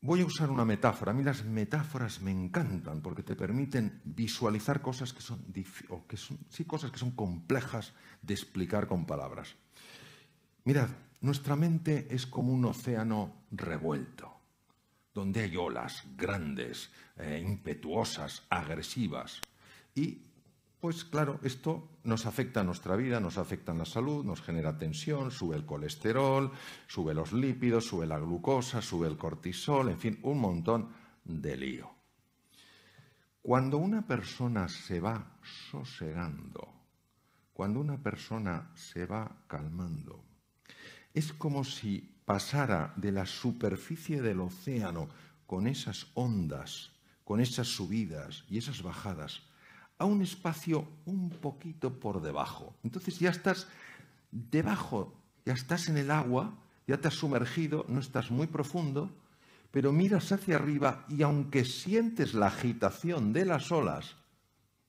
Voy a usar una metáfora. A mí las metáforas me encantan porque te permiten visualizar cosas que son, cosas que son complejas de explicar con palabras. Mirad, nuestra mente es como un océano revuelto, donde hay olas grandes, impetuosas, agresivas. Y, pues claro, esto nos afecta a nuestra vida, nos afecta en la salud, nos genera tensión, sube el colesterol, sube los lípidos, sube la glucosa, sube el cortisol, en fin, un montón de lío. Cuando una persona se va sosegando, cuando una persona se va calmando, es como si pasara de la superficie del océano con esas ondas, con esas subidas y esas bajadas, a un espacio un poquito por debajo. Entonces ya estás debajo, ya estás en el agua, ya te has sumergido, no estás muy profundo, pero miras hacia arriba y aunque sientes la agitación de las olas,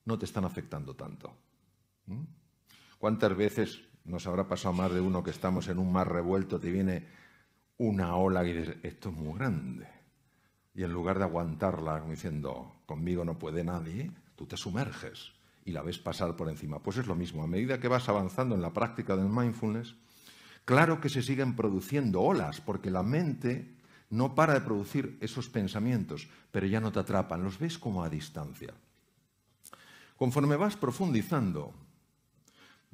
no te están afectando tanto. ¿Cuántas veces nos habrá pasado más de uno que estamos en un mar revuelto, te viene una ola y dices, esto es muy grande? Y en lugar de aguantarla diciendo, conmigo no puede nadie, tú te sumerges y la ves pasar por encima. Pues es lo mismo, a medida que vas avanzando en la práctica del mindfulness, claro que se siguen produciendo olas, porque la mente no para de producir esos pensamientos, pero ya no te atrapan, los ves como a distancia. Conforme vas profundizando,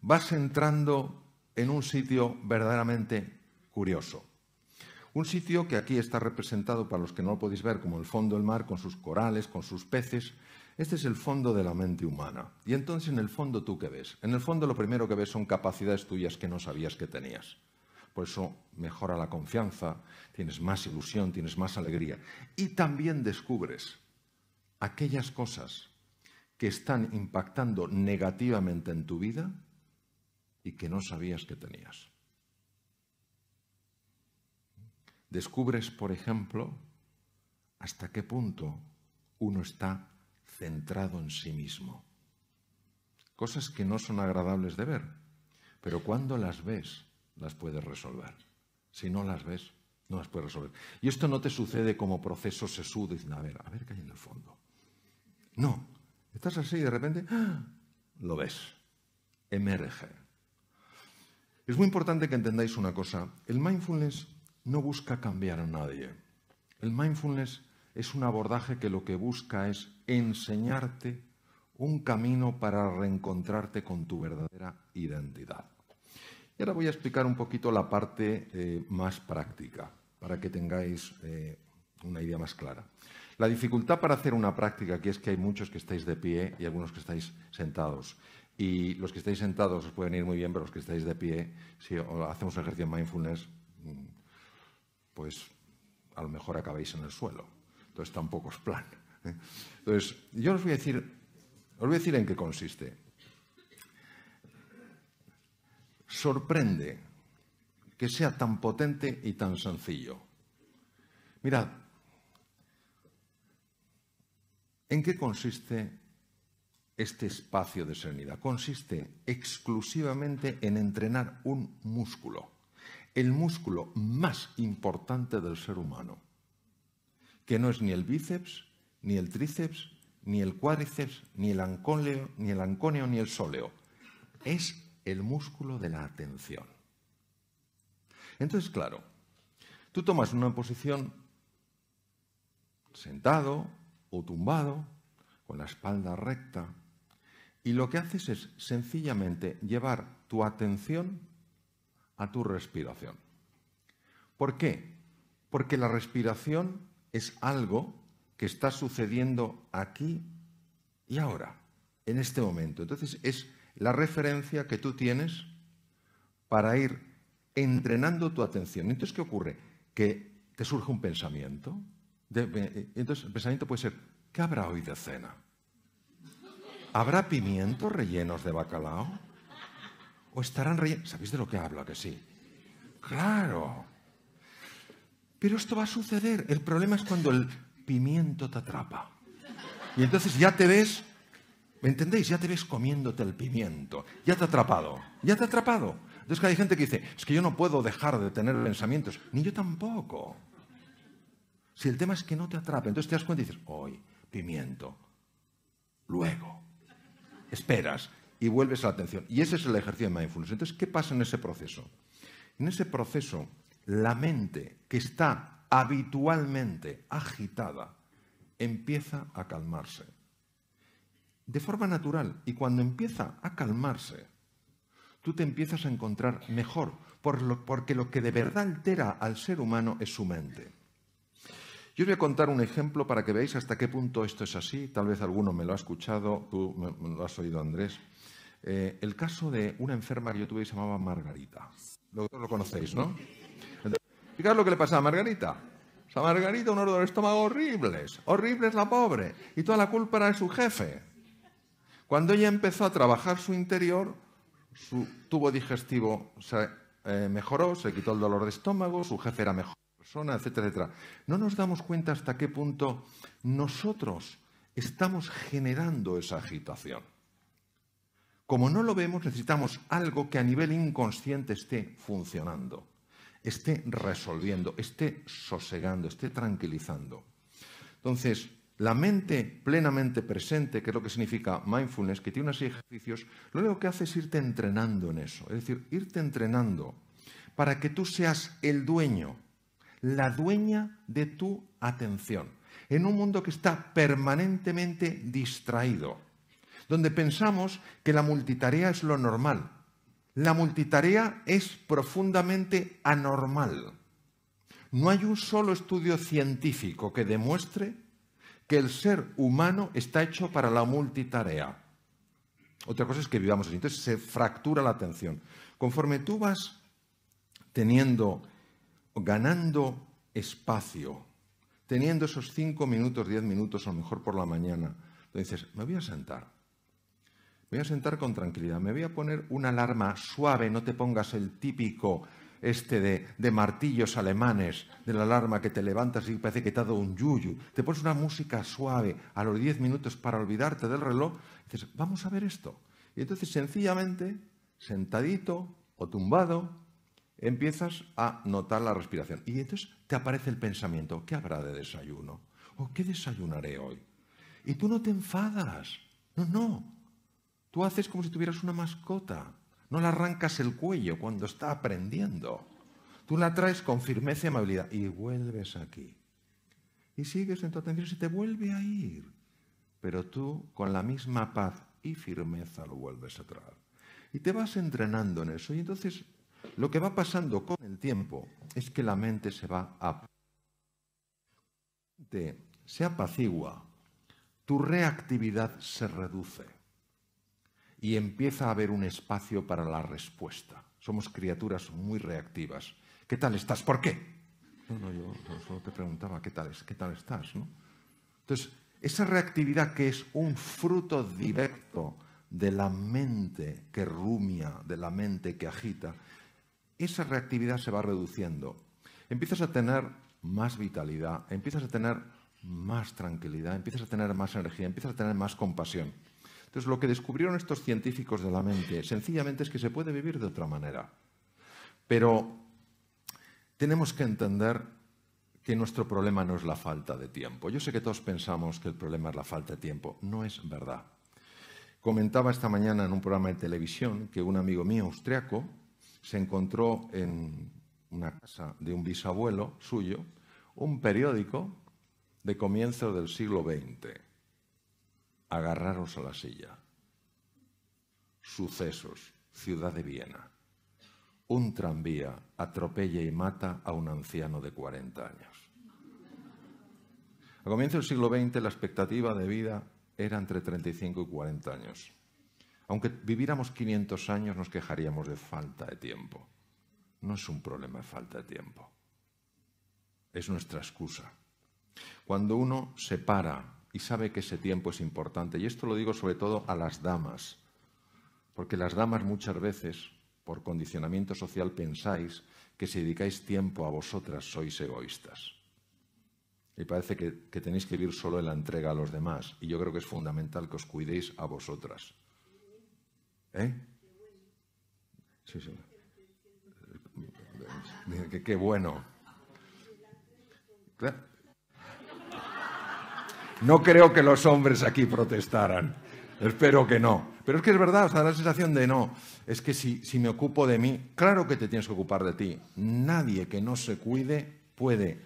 vas entrando en un sitio verdaderamente curioso. Un sitio que aquí está representado, para los que no lo podéis ver, como el fondo del mar, con sus corales, con sus peces. Este es el fondo de la mente humana. Y entonces, en el fondo, ¿tú qué ves? En el fondo, lo primero que ves son capacidades tuyas que no sabías que tenías. Por eso mejora la confianza, tienes más ilusión, tienes más alegría. Y también descubres aquellas cosas que están impactando negativamente en tu vida y que no sabías que tenías. Descubres, por ejemplo, hasta qué punto uno está centrado en sí mismo. Cosas que no son agradables de ver, pero cuando las ves, las puedes resolver. Si no las ves, no las puedes resolver. Y esto no te sucede como proceso sesudo, diciendo, a ver qué hay en el fondo. No, estás así y de repente lo ves, emerge. Es muy importante que entendáis una cosa. El mindfulness no busca cambiar a nadie. El mindfulness es un abordaje que lo que busca es enseñarte un camino para reencontrarte con tu verdadera identidad. Y ahora voy a explicar un poquito la parte más práctica, para que tengáis una idea más clara. La dificultad para hacer una práctica aquí es que hay muchos que estáis de pie y algunos que estáis sentados. Y los que estáis sentados os pueden ir muy bien, pero los que estáis de pie, si hacemos un ejercicio de mindfulness, pues a lo mejor acabáis en el suelo. Entonces tampoco es plan. Entonces, yo os voy a decir en qué consiste. Sorprende que sea tan potente y tan sencillo. Mirad, ¿en qué consiste este espacio de serenidad? Consiste exclusivamente en entrenar un músculo, el músculo más importante del ser humano, que no es ni el bíceps, ni el tríceps, ni el cuádriceps, ni el anconeo, ni el sóleo. Es el músculo de la atención. Entonces, claro, tú tomas una posición sentado o tumbado, con la espalda recta, y lo que haces es sencillamente llevar tu atención a tu respiración. ¿Por qué? Porque la respiración es algo que está sucediendo aquí y ahora, en este momento. Entonces, es la referencia que tú tienes para ir entrenando tu atención. Entonces, ¿qué ocurre? Que te surge un pensamiento. Entonces, el pensamiento puede ser, ¿qué habrá hoy de cena? ¿Habrá pimientos rellenos de bacalao? ¿O estarán rellenos? ¿Sabéis de lo que hablo? ¿A que sí? ¡Claro! Pero esto va a suceder. El problema es cuando el pimiento te atrapa. Y entonces ya te ves, ¿me entendéis? Ya te ves comiéndote el pimiento. Ya te ha atrapado. Ya te ha atrapado. Entonces hay gente que dice, es que yo no puedo dejar de tener pensamientos. Ni yo tampoco. Si el tema es que no te atrape, entonces te das cuenta y dices, hoy, pimiento, luego, esperas y vuelves a la atención. Y ese es el ejercicio de mindfulness. Entonces, ¿qué pasa en ese proceso? En ese proceso, la mente que está habitualmente agitada empieza a calmarse. De forma natural. Y cuando empieza a calmarse, tú te empiezas a encontrar mejor, porque lo que de verdad altera al ser humano es su mente. Yo os voy a contar un ejemplo para que veáis hasta qué punto esto es así. Tal vez alguno me lo ha escuchado, tú me lo has oído, Andrés. El caso de una enferma que yo tuve que se llamaba Margarita. Lo conocéis, ¿no? Fijaos lo que le pasaba a Margarita. O sea, Margarita, un dolor de estómago horribles. Horrible es la pobre. Y toda la culpa era de su jefe. Cuando ella empezó a trabajar su interior, su tubo digestivo se mejoró, se quitó el dolor de estómago, su jefe era mejor persona, etcétera, etcétera. No nos damos cuenta hasta qué punto nosotros estamos generando esa agitación. Como no lo vemos, necesitamos algo que a nivel inconsciente esté funcionando, esté resolviendo, esté sosegando, esté tranquilizando. Entonces, la mente plenamente presente, que es lo que significa mindfulness, que tiene una serie de ejercicios, lo único que hace es irte entrenando en eso. Es decir, irte entrenando para que tú seas el dueño, la dueña de tu atención, en un mundo que está permanentemente distraído, donde pensamos que la multitarea es lo normal. La multitarea es profundamente anormal. No hay un solo estudio científico que demuestre que el ser humano está hecho para la multitarea. Otra cosa es que vivamos así. Entonces se fractura la atención. Conforme tú vas ganando espacio, teniendo esos 5 minutos, 10 minutos, a lo mejor por la mañana, dices, me voy a sentar. Me voy a sentar con tranquilidad. Me voy a poner una alarma suave, no te pongas el típico de martillos alemanes, de la alarma que te levantas y parece que te ha dado un yuyu. Te pones una música suave a los 10 minutos para olvidarte del reloj. Y dices, vamos a ver esto. Y entonces, sencillamente, sentadito o tumbado, empiezas a notar la respiración. Y entonces te aparece el pensamiento, ¿qué habrá de desayuno? ¿O qué desayunaré hoy? Y tú no te enfadas. No. Tú haces como si tuvieras una mascota. No le arrancas el cuello cuando está aprendiendo. Tú la traes con firmeza y amabilidad y vuelves aquí. Y sigues en tu atención y se te vuelve a ir. Pero tú, con la misma paz y firmeza, lo vuelves a traer. Y te vas entrenando en eso. Y entonces, lo que va pasando con el tiempo es que la mente se apacigua, tu reactividad se reduce. Y empieza a haber un espacio para la respuesta. Somos criaturas muy reactivas. ¿Qué tal estás? ¿Por qué? No, yo solo te preguntaba qué tal estás, ¿no? Entonces, esa reactividad que es un fruto directo de la mente que rumia, de la mente que agita, esa reactividad se va reduciendo. Empiezas a tener más vitalidad, empiezas a tener más tranquilidad, empiezas a tener más energía, empiezas a tener más compasión. Entonces, lo que descubrieron estos científicos de la mente, sencillamente es que se puede vivir de otra manera. Pero tenemos que entender que nuestro problema no es la falta de tiempo. Yo sé que todos pensamos que el problema es la falta de tiempo. No es verdad. Comentaba esta mañana en un programa de televisión que un amigo mío austriaco se encontró en una casa de un bisabuelo suyo un periódico de comienzos del siglo XX. Agarraros a la silla. Sucesos, ciudad de Viena. Un tranvía atropella y mata a un anciano de 40 años. A comienzos del siglo XX la expectativa de vida era entre 35 y 40 años. Aunque viviéramos 500 años nos quejaríamos de falta de tiempo. No es un problema de falta de tiempo. Es nuestra excusa. Cuando uno se para y sabe que ese tiempo es importante, y esto lo digo sobre todo a las damas, porque las damas muchas veces, por condicionamiento social, pensáis que si dedicáis tiempo a vosotras sois egoístas. Y parece que tenéis que vivir solo en la entrega a los demás, y yo creo que es fundamental que os cuidéis a vosotras. ¿Eh? Sí. Qué bueno. Claro. No creo que los hombres aquí protestaran. Espero que no. Pero es que es verdad, o sea, da la sensación de no. Es que si me ocupo de mí, claro que te tienes que ocupar de ti. Nadie que no se cuide puede,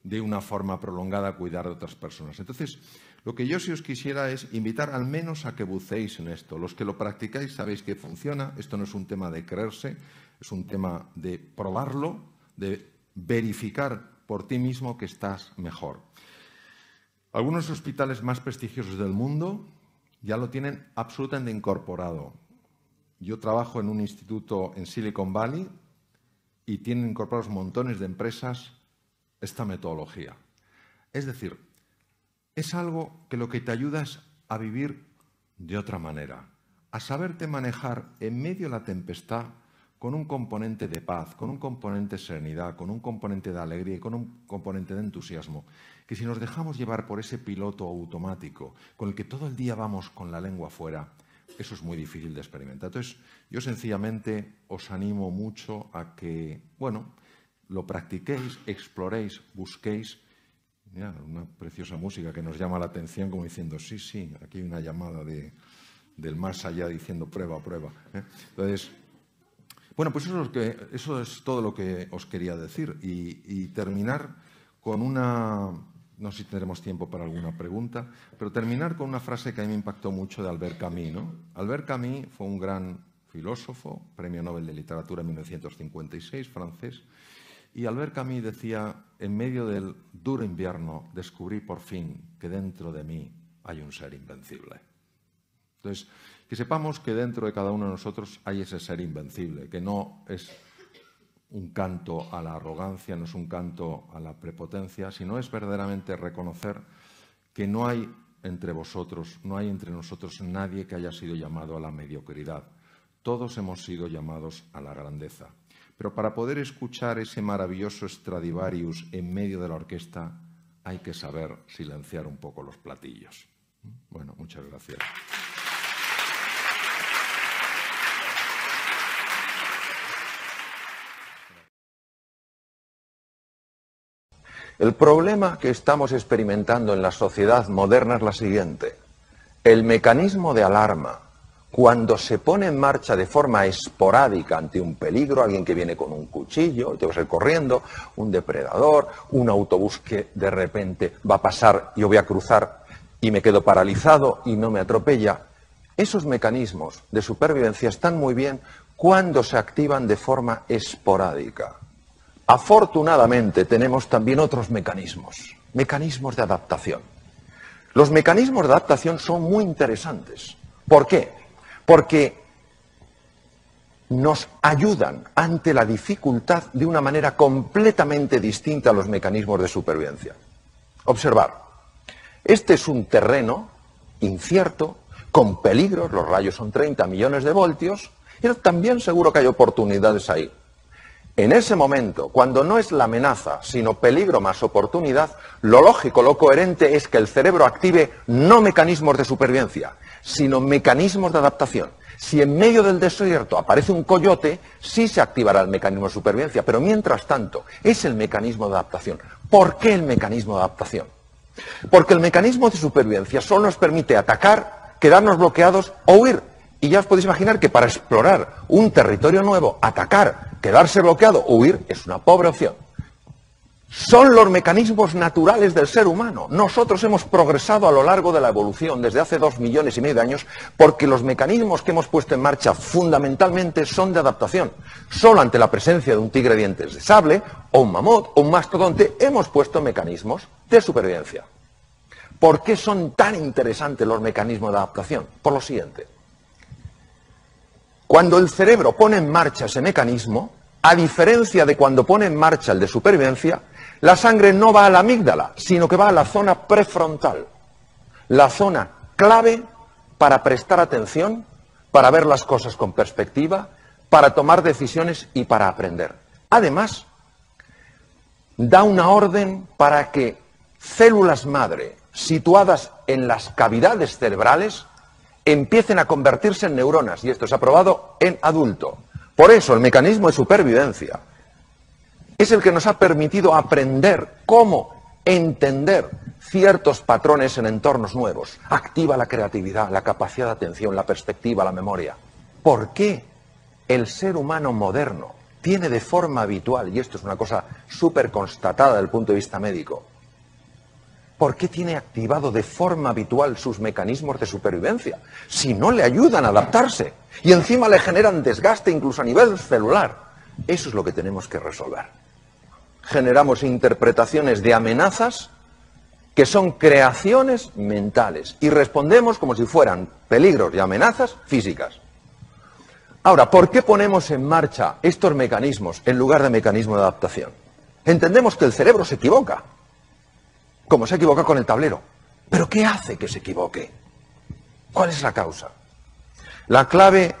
de una forma prolongada, cuidar de otras personas. Entonces, lo que yo sí os quisiera es invitar al menos a que buceéis en esto. Los que lo practicáis sabéis que funciona. Esto no es un tema de creerse, es un tema de probarlo, de verificar por ti mismo que estás mejor. Algunos hospitales más prestigiosos del mundo ya lo tienen absolutamente incorporado. Yo trabajo en un instituto en Silicon Valley y tienen incorporados montones de empresas esta metodología. Es decir, es algo que lo que te ayuda es a vivir de otra manera, a saberte manejar en medio de la tempestad con un componente de paz, con un componente de serenidad, con un componente de alegría y con un componente de entusiasmo, que si nos dejamos llevar por ese piloto automático con el que todo el día vamos con la lengua afuera, eso es muy difícil de experimentar. Entonces, yo sencillamente os animo mucho a que, bueno, lo practiquéis, exploréis, busquéis. Mira, una preciosa música que nos llama la atención como diciendo, sí, sí, aquí hay una llamada del más allá diciendo prueba, prueba. Entonces, bueno, pues eso es todo lo que os quería decir y terminar con una, no sé si tendremos tiempo para alguna pregunta, pero terminar con una frase que a mí me impactó mucho de Albert Camus, ¿no? Albert Camus fue un gran filósofo, premio Nobel de Literatura en 1956, francés, y Albert Camus decía, en medio del duro invierno descubrí por fin que dentro de mí hay un ser invencible. Entonces, que sepamos que dentro de cada uno de nosotros hay ese ser invencible, que no es un canto a la arrogancia, no es un canto a la prepotencia, sino es verdaderamente reconocer que no hay entre vosotros, no hay entre nosotros nadie que haya sido llamado a la mediocridad. Todos hemos sido llamados a la grandeza. Pero para poder escuchar ese maravilloso Stradivarius en medio de la orquesta, hay que saber silenciar un poco los platillos. Bueno, muchas gracias. El problema que estamos experimentando en la sociedad moderna es la siguiente. El mecanismo de alarma, cuando se pone en marcha de forma esporádica ante un peligro, alguien que viene con un cuchillo, te vas a ir corriendo, un depredador, un autobús que de repente va a pasar, yo voy a cruzar y me quedo paralizado y no me atropella, esos mecanismos de supervivencia están muy bien cuando se activan de forma esporádica. Afortunadamente tenemos también otros mecanismos de adaptación. Los mecanismos de adaptación son muy interesantes. ¿Por qué? Porque nos ayudan ante la dificultad de una manera completamente distinta a los mecanismos de supervivencia. Observar, este es un terreno incierto, con peligros, los rayos son 30 millones de voltios, y también seguro que hay oportunidades ahí. En ese momento, cuando no es la amenaza, sino peligro más oportunidad, lo lógico, lo coherente es que el cerebro active no mecanismos de supervivencia, sino mecanismos de adaptación. Si en medio del desierto aparece un coyote, sí se activará el mecanismo de supervivencia, pero mientras tanto es el mecanismo de adaptación. ¿Por qué el mecanismo de adaptación? Porque el mecanismo de supervivencia solo nos permite atacar, quedarnos bloqueados o huir. Y ya os podéis imaginar que para explorar un territorio nuevo, atacar, quedarse bloqueado o huir es una pobre opción. Son los mecanismos naturales del ser humano. Nosotros hemos progresado a lo largo de la evolución desde hace 2,5 millones de años porque los mecanismos que hemos puesto en marcha fundamentalmente son de adaptación. Solo ante la presencia de un tigre de dientes de sable o un mamut o un mastodonte hemos puesto mecanismos de supervivencia. ¿Por qué son tan interesantes los mecanismos de adaptación? Por lo siguiente. Cuando el cerebro pone en marcha ese mecanismo, a diferencia de cuando pone en marcha el de supervivencia, la sangre no va a la amígdala, sino que va a la zona prefrontal, la zona clave para prestar atención, para ver las cosas con perspectiva, para tomar decisiones y para aprender. Además, da una orden para que células madre situadas en las cavidades cerebrales empiecen a convertirse en neuronas, y esto se ha probado en adulto. Por eso el mecanismo de supervivencia es el que nos ha permitido aprender cómo entender ciertos patrones en entornos nuevos, activa la creatividad, la capacidad de atención, la perspectiva, la memoria. ¿Por qué el ser humano moderno tiene de forma habitual, y esto es una cosa súper constatada desde el punto de vista médico, ¿por qué tiene activado de forma habitual sus mecanismos de supervivencia? Si no le ayudan a adaptarse y encima le generan desgaste incluso a nivel celular. Eso es lo que tenemos que resolver. Generamos interpretaciones de amenazas que son creaciones mentales y respondemos como si fueran peligros y amenazas físicas. Ahora, ¿por qué ponemos en marcha estos mecanismos en lugar de mecanismos de adaptación? Entendemos que el cerebro se equivoca, como se equivoca con el tablero. ¿Pero qué hace que se equivoque? ¿Cuál es la causa? La clave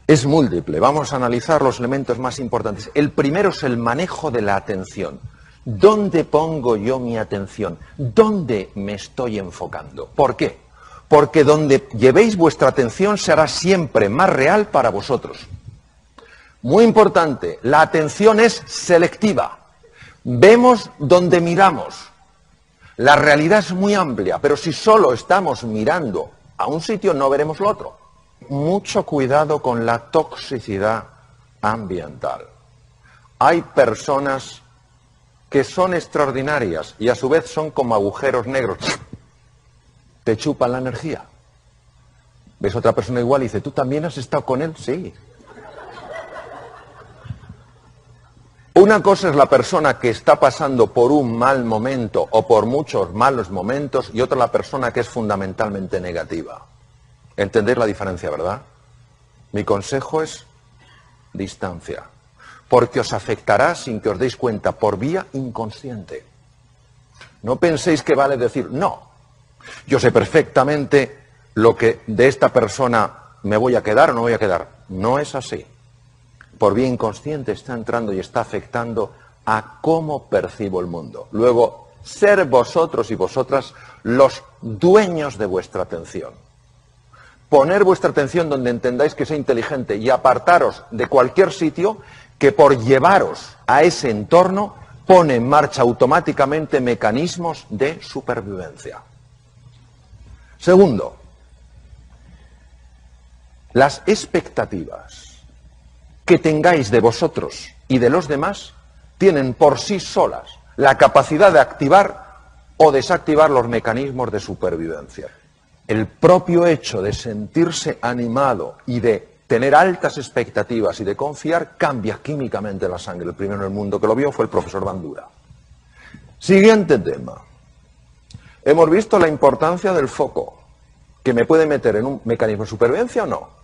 es múltiple. Vamos a analizar los elementos más importantes. El primero es el manejo de la atención. ¿Dónde pongo yo mi atención? ¿Dónde me estoy enfocando? ¿Por qué? Porque donde llevéis vuestra atención será siempre más real para vosotros. Muy importante, la atención es selectiva. Vemos donde miramos. La realidad es muy amplia, pero si solo estamos mirando a un sitio no veremos lo otro. Mucho cuidado con la toxicidad ambiental. Hay personas que son extraordinarias y a su vez son como agujeros negros. Te chupan la energía. Ves otra persona igual y dice, ¿tú también has estado con él? Sí. Una cosa es la persona que está pasando por un mal momento o por muchos malos momentos y otra la persona que es fundamentalmente negativa. ¿Entendéis la diferencia, verdad? Mi consejo es distancia, porque os afectará sin que os deis cuenta por vía inconsciente. No penséis que vale decir, no, yo sé perfectamente lo que de esta persona me voy a quedar o no voy a quedar. No es así. Por vía inconsciente está entrando y está afectando a cómo percibo el mundo. Luego, ser vosotros y vosotras los dueños de vuestra atención. Poner vuestra atención donde entendáis que sea inteligente y apartaros de cualquier sitio que por llevaros a ese entorno pone en marcha automáticamente mecanismos de supervivencia. Segundo, las expectativas que tengáis de vosotros y de los demás tienen por sí solas la capacidad de activar o desactivar los mecanismos de supervivencia. El propio hecho de sentirse animado y de tener altas expectativas y de confiar cambia químicamente la sangre. El primero en el mundo que lo vio fue el profesor Bandura. Siguiente tema. Hemos visto la importancia del foco, que me puede meter en un mecanismo de supervivencia o no.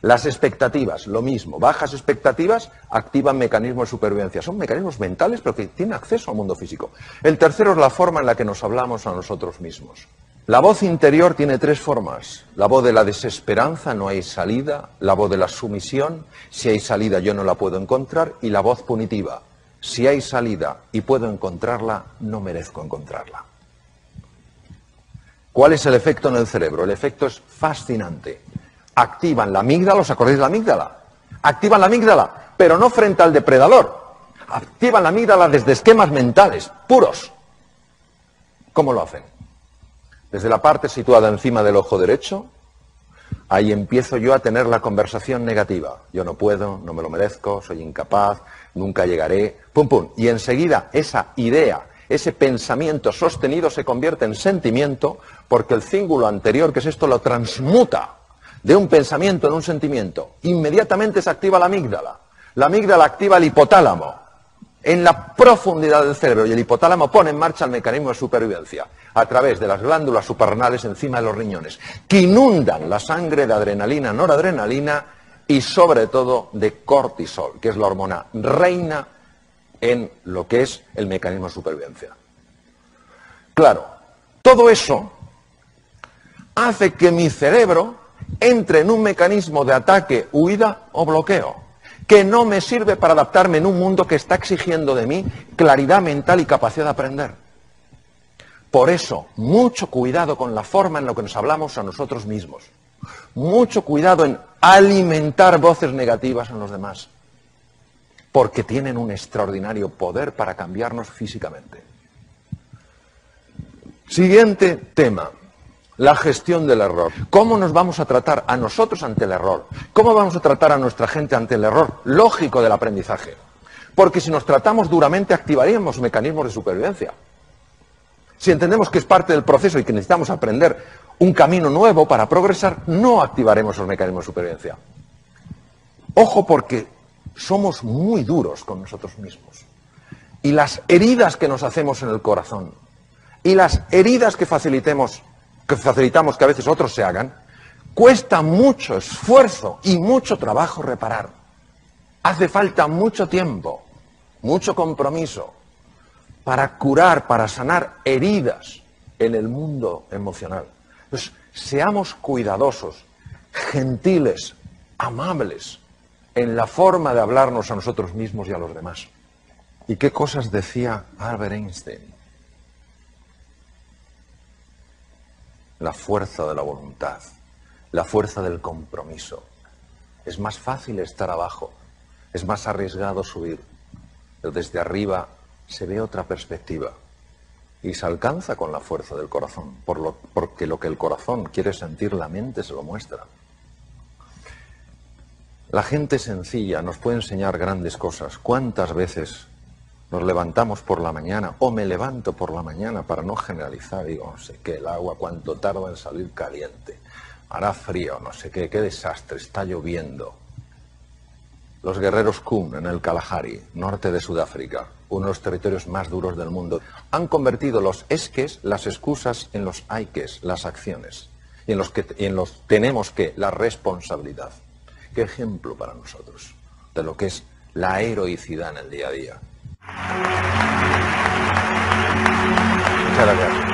Las expectativas, lo mismo. Bajas expectativas activan mecanismos de supervivencia. Son mecanismos mentales, pero que tienen acceso al mundo físico. El tercero es la forma en la que nos hablamos a nosotros mismos. La voz interior tiene tres formas. La voz de la desesperanza, no hay salida. La voz de la sumisión, si hay salida yo no la puedo encontrar. Y la voz punitiva, si hay salida y puedo encontrarla, no merezco encontrarla. ¿Cuál es el efecto en el cerebro? El efecto es fascinante. Activan la amígdala, ¿os acordáis de la amígdala? Activan la amígdala, pero no frente al depredador. Activan la amígdala desde esquemas mentales, puros. ¿Cómo lo hacen? Desde la parte situada encima del ojo derecho, ahí empiezo yo a tener la conversación negativa. Yo no puedo, no me lo merezco, soy incapaz, nunca llegaré, pum pum. Y enseguida esa idea, ese pensamiento sostenido se convierte en sentimiento porque el cíngulo anterior, que es esto, lo transmuta de un pensamiento en un sentimiento. Inmediatamente se activa la amígdala. La amígdala activa el hipotálamo en la profundidad del cerebro y el hipotálamo pone en marcha el mecanismo de supervivencia a través de las glándulas suprarrenales encima de los riñones, que inundan la sangre de adrenalina, noradrenalina y sobre todo de cortisol, que es la hormona reina en lo que es el mecanismo de supervivencia. Claro, todo eso hace que mi cerebro entre en un mecanismo de ataque, huida o bloqueo, que no me sirve para adaptarme en un mundo que está exigiendo de mí claridad mental y capacidad de aprender. Por eso, mucho cuidado con la forma en la que nos hablamos a nosotros mismos. Mucho cuidado en alimentar voces negativas en los demás, porque tienen un extraordinario poder para cambiarnos físicamente. Siguiente tema. La gestión del error. ¿Cómo nos vamos a tratar a nosotros ante el error? ¿Cómo vamos a tratar a nuestra gente ante el error lógico del aprendizaje? Porque si nos tratamos duramente activaríamos mecanismos de supervivencia. Si entendemos que es parte del proceso y que necesitamos aprender un camino nuevo para progresar, no activaremos esos mecanismos de supervivencia. Ojo, porque somos muy duros con nosotros mismos. Y las heridas que nos hacemos en el corazón y las heridas que facilitamos que a veces otros se hagan, cuesta mucho esfuerzo y mucho trabajo reparar. Hace falta mucho tiempo, mucho compromiso para curar, para sanar heridas en el mundo emocional. Entonces, seamos cuidadosos, gentiles, amables en la forma de hablarnos a nosotros mismos y a los demás. ¿Y qué cosas decía Albert Einstein? La fuerza de la voluntad, la fuerza del compromiso. Es más fácil estar abajo, es más arriesgado subir, pero desde arriba se ve otra perspectiva y se alcanza con la fuerza del corazón, porque lo que el corazón quiere sentir, la mente se lo muestra. La gente sencilla nos puede enseñar grandes cosas. ¿Cuántas veces nos levantamos por la mañana, o me levanto por la mañana, para no generalizar, digo, no sé qué, el agua, cuánto tarda en salir caliente, hará frío, no sé qué desastre, está lloviendo? Los guerreros Kun en el Kalahari, norte de Sudáfrica, uno de los territorios más duros del mundo, han convertido los esques, las excusas, en los hayques, las acciones, y en los tenemos que, la responsabilidad. Qué ejemplo para nosotros de lo que es la heroicidad en el día a día. Muchas gracias.